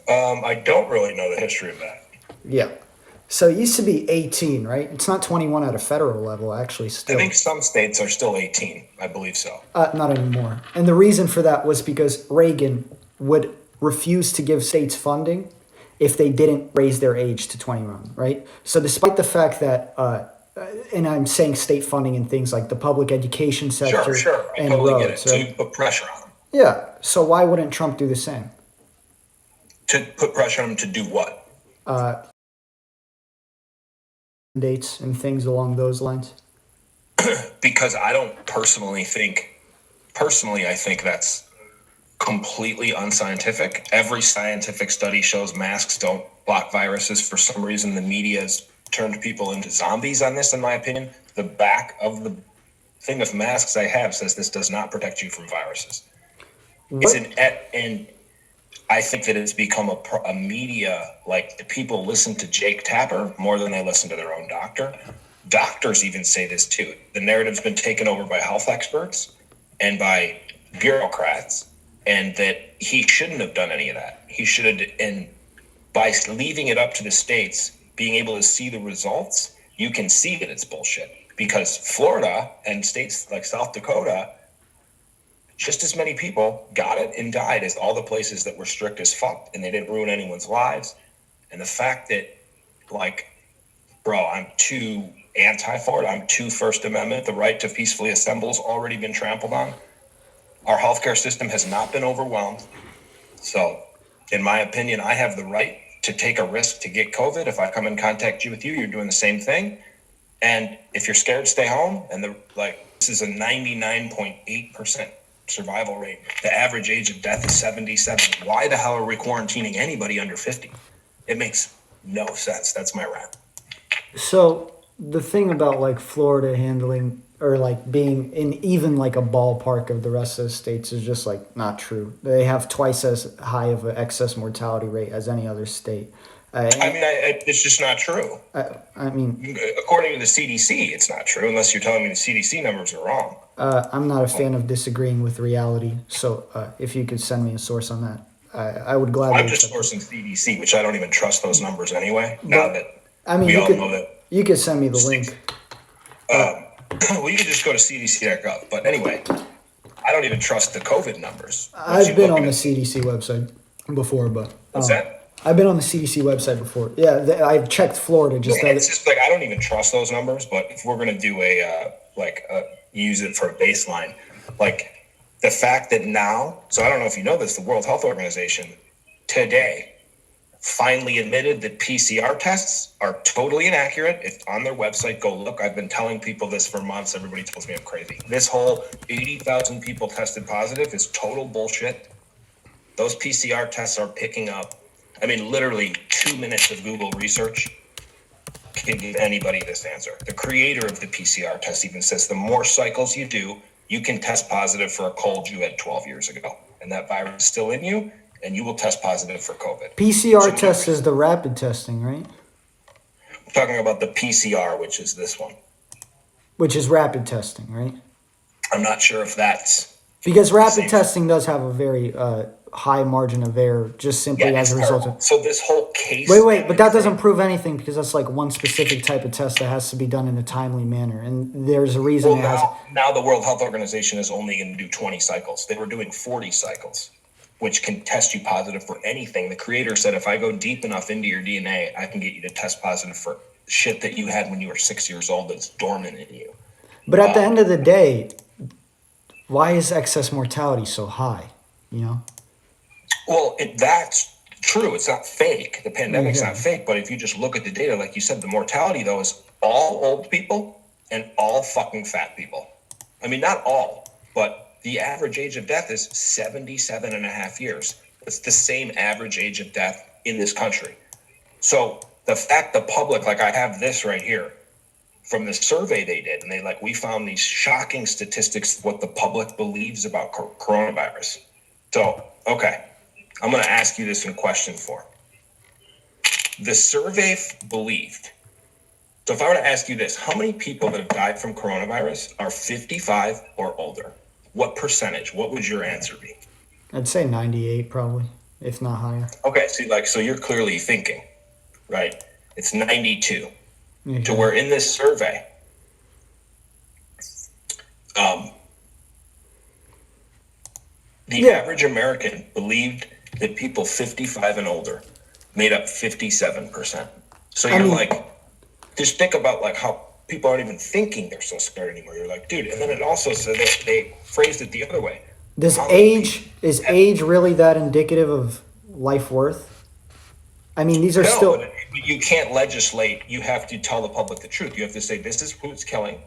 I don't really know the history of that. Yeah. So it used to be 18, right? It's not 21 at a federal level, actually, I still. think some states are still 18. I believe so. Not anymore. And the reason for that was because Reagan would refuse to give states funding if they didn't raise their age to 21, right? So, despite the fact that, and I'm saying state funding in things like the public education Sure, sector sure. I and totally get roads, it. So right? you put pressure on them. Yeah. So, why wouldn't Trump do the same? To put pressure on them to do what? Dates and things along those lines. Because I don't personally, I think that's completely unscientific. Every scientific study shows masks don't block viruses. For some reason, the media has turned people into zombies on this, in my opinion. The back of the thing of masks I have says this does not protect you from viruses. It's What? and I think that it's become a media, like the people listen to Jake Tapper more than they listen to their own doctor. Doctors even say this too. The narrative's been taken over by health experts and by bureaucrats, and that he shouldn't have done any of that. He should have, and by leaving it up to the states, being able to see the results, you can see that it's bullshit. Because Florida and states like South Dakota, just as many people got it and died as all the places that were strict as fuck, and they didn't ruin anyone's lives. And the fact that, like, bro, I'm too anti for it. I'm too First Amendment. The right to peacefully assemble has already been trampled on. Our healthcare system has not been overwhelmed. So, in my opinion, I have the right to take a risk to get COVID. If I come in contact with you, you're doing the same thing. And if you're scared, stay home. And this is a 99.8% survival rate. The average age of death is 77. Why the hell are we quarantining anybody under 50? It makes no sense. That's my rant. So the thing about like Florida handling or like being in even like a ballpark of the rest of the states is just like not true. They have twice as high of an excess mortality rate as any other state. I mean, it's just not true. I mean, According to the CDC, it's not true unless you're telling me the CDC numbers are wrong. I'm not a fan of disagreeing with reality. So if you could send me a source on that, I would gladly I'm just accept it. sourcing CDC, which I don't even trust those numbers anyway. Now But that I mean, we all know that you could send me the link. well, you can just go to cdc.gov. But anyway, I don't even trust the COVID numbers. Once you I've been look on at the it, CDC website before, but what's that? I've been on the CDC website before. Yeah, I've checked Florida just the It's other. just like I don't even trust those numbers. But if we're gonna do use it for a baseline, like the fact that now, so I don't know if you know this, the World Health Organization today finally admitted that PCR tests are totally inaccurate. It's on their website. Go look. I've been telling people this for months. Everybody tells me I'm crazy. This whole 80,000 people tested positive is total bullshit. Those PCR tests are picking up. I mean, literally 2 minutes of Google research can give anybody this answer. The creator of the PCR test even says the more cycles you do, you can test positive for a cold you had 12 years ago. And that virus is still in you, and you will test positive for COVID. PCR test is the rapid testing, right? I'm talking about the PCR, which is this one. Which is rapid testing, right? I'm not sure if that's Because the rapid same. testing does have a very high margin of error, just simply Yeah, as it's a result terrible. of. So this whole case. Wait, but that doesn't prove anything because that's like one specific type of test that has to be done in a timely manner, and there's a reason Well, it has. now the World Health Organization is only going to do 20 cycles. They were doing 40 cycles, which can test you positive for anything. The creator said, if I go deep enough into your DNA, I can get you to test positive for shit that you had when you were 6 years old that's dormant in you. But at the end of the day, why is excess mortality so high? You know? Well, that's true. It's not fake. The pandemic's Yeah. not fake. But if you just look at the data, like you said, the mortality, though, is all old people and all fucking fat people. I mean, not all, but the average age of death is 77 and a half years. It's the same average age of death in this country. So the fact the public, like I have this right here from the survey they did, and we found these shocking statistics of what the public believes about coronavirus. So, okay, I'm going to ask you this in question form. The survey believed. So if I were to ask you this, how many people that have died from coronavirus are 55 or older? What percentage? What would your answer be? I'd say 98 probably. if not higher. Okay, so you're clearly thinking, right? It's 92. Okay. To where in this survey, um, the average American believed that people 55 and older made up 57%. So you're like, just think about like how people aren't even thinking they're so scared anymore. You're like, dude. And then it also said that they phrased it the other way. Is age really that indicative of life worth? I mean, these are still. But you can't legislate. You have to tell the public the truth. You have to say this is who it's killing.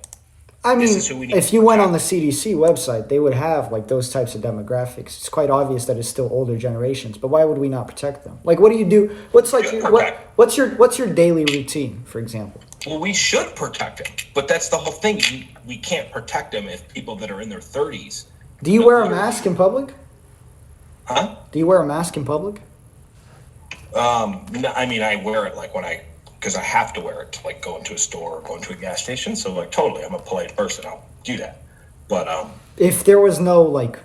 I mean, This is who we need if to you went on the protect. CDC website, they would have like those types of demographics. It's quite obvious that it's still older generations, but why would we not protect them? Like, what do you do? What's like what's your daily routine, for example? Well, we should protect them, but that's the whole thing. We can't protect them if people that are in their 30s. Do you wear a mask in public? Huh? Do you wear a mask in public? No, I mean, I wear it like because I have to wear it to like go into a store or go into a gas station. So like, totally, I'm a polite person. I'll do that. But if there was no like,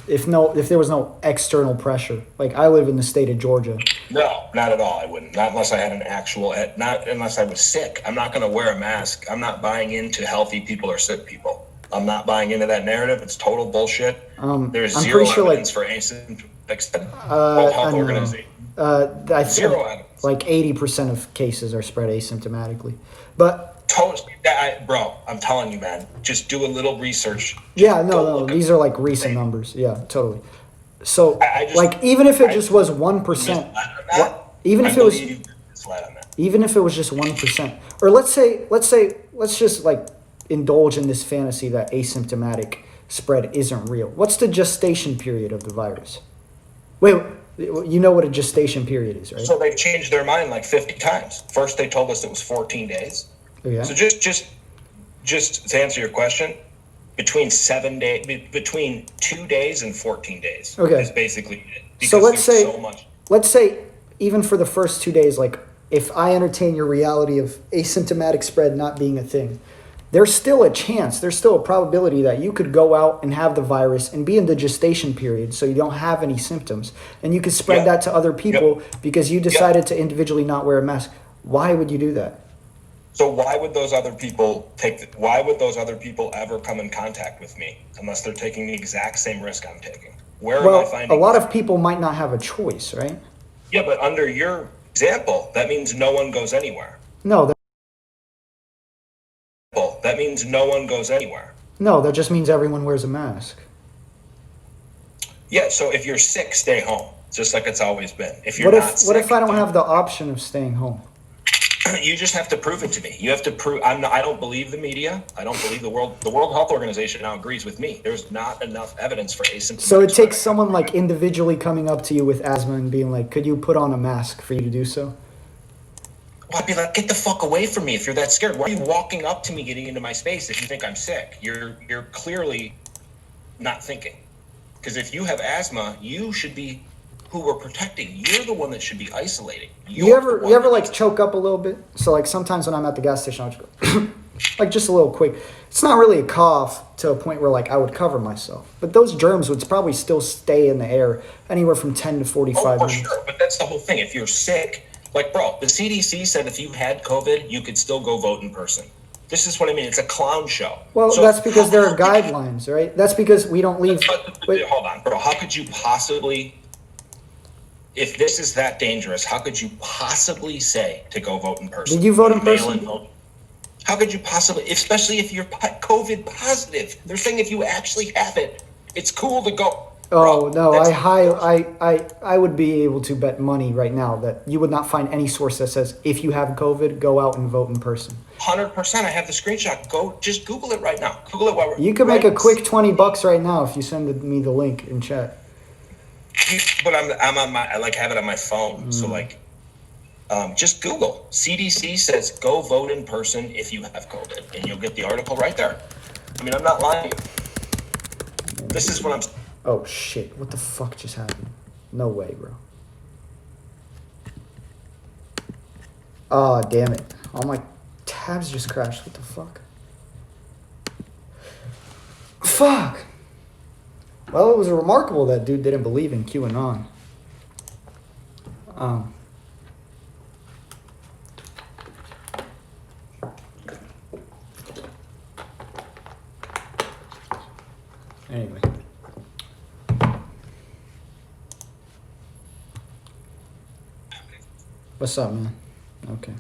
if there was no external pressure, like I live in the state of Georgia. no, not at all. I wouldn't. Not unless I had an actual. Not unless I was sick. I'm not going to wear a mask. I'm not buying into healthy people or sick people. I'm not buying into that narrative. It's total bullshit. There's I'm zero pretty sure, evidence for asymptomatic World Health Organization. I think Zero evidence. like 80% of cases are spread asymptomatically, but Totally, bro. I'm telling you, man. Just do a little research. yeah, no, these are like recent numbers. Yeah, totally. So I just, like even if it just was 1%, even if it was even if it was just 1%, or let's just like indulge in this fantasy that asymptomatic spread isn't real. What's the gestation period of the virus? Wait, you know what a gestation period is, right? So they've changed their mind like 50 times. First, they told us it was 14 days. Yeah. So just to answer your question, between 2 days and 14 days is basically it. Because so let's say even for the first 2 days, like if I entertain your reality of asymptomatic spread not being a thing, there's still a chance, there's still a probability that you could go out and have the virus and be in the gestation period so you don't have any symptoms. And you could spread that to other people because you decided to individually not wear a mask. Why would you do that? So why would those other people ever come in contact with me unless they're taking the exact same risk I'm taking? Where am I finding a lot of people might not have a choice, right? Yeah, but under your example, that means no one goes anywhere. No, That means no one goes anywhere. no, that just means everyone wears a mask. Yeah, so if you're sick, stay home, just like it's always been. If you're not sick, what if I don't have the option of staying home? you just have to prove it to me. You have to prove. I don't believe the media. I don't believe the World Health Organization now agrees with me. There's not enough evidence for asymptomatic. So it takes someone like individually coming up to you with asthma and being like, "Could you put on a mask for you to do so?" Well, I'd be like, "Get the fuck away from me if you're that scared. Why are you walking up to me, getting into my space if you think I'm sick? You're clearly not thinking. Because if you have asthma, you should be who we're protecting. You're the one that should be isolating. You ever like choke up a little bit? So like sometimes when I'm at the gas station, I'll just go like just a little quick. It's not really a cough to a point where like I would cover myself, but those germs would probably still stay in the air anywhere from 10 to 45 minutes. Sure, but that's the whole thing. If you're sick, like bro, the CDC said if you had COVID, you could still go vote in person. This is what I mean. It's a clown show. Well, so that's because there are guidelines, right? That's because we don't leave. Hold on, bro. How could you possibly? If this is that dangerous, how could you possibly say to go vote in person? Did you vote in person? How could you possibly, especially if you're COVID positive? They're saying if you actually have it, it's cool to go. Oh no, I would be able to bet money right now that you would not find any source that says if you have COVID, go out and vote in person. 100%. I have the screenshot. Go, just Google it right now. Google it while we're. You could make a quick $20 right now if you send me the link in chat. But I'm on my, I like have it on my phone. So like, just Google. CDC says go vote in person if you have COVID, and you'll get the article right there. I mean, I'm not lying to you. This is what I'm. Oh shit! What the fuck just happened? No way, bro. Oh damn it! All my tabs just crashed. What the fuck? Fuck! Well, it was remarkable that dude didn't believe in QAnon. Um, anyway. What's up, man? Okay.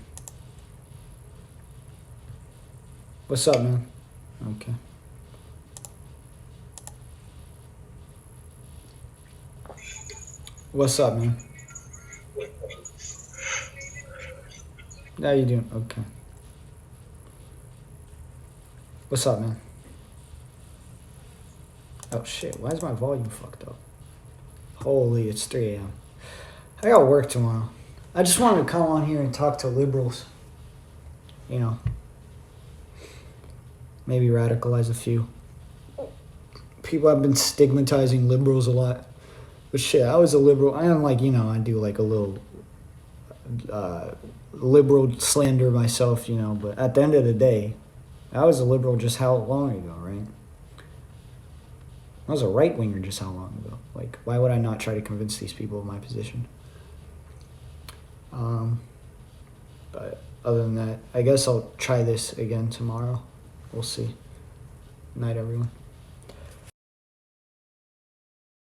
What's up, man? Okay. What's up, man? How you doing? Okay. What's up, man? Oh shit, why is my volume fucked up? Holy, it's 3 a.m. I got work tomorrow. I just wanted to come on here and talk to liberals. You know, maybe radicalize a few. People have been stigmatizing liberals a lot. But shit, I was a liberal. I am like, I do like a little liberal slander myself, but at the end of the day, I was a liberal just how long ago, right? I was a right winger just how long ago? Like, why would I not try to convince these people of my position? But other than that, I guess I'll try this again tomorrow. We'll see. Night, everyone.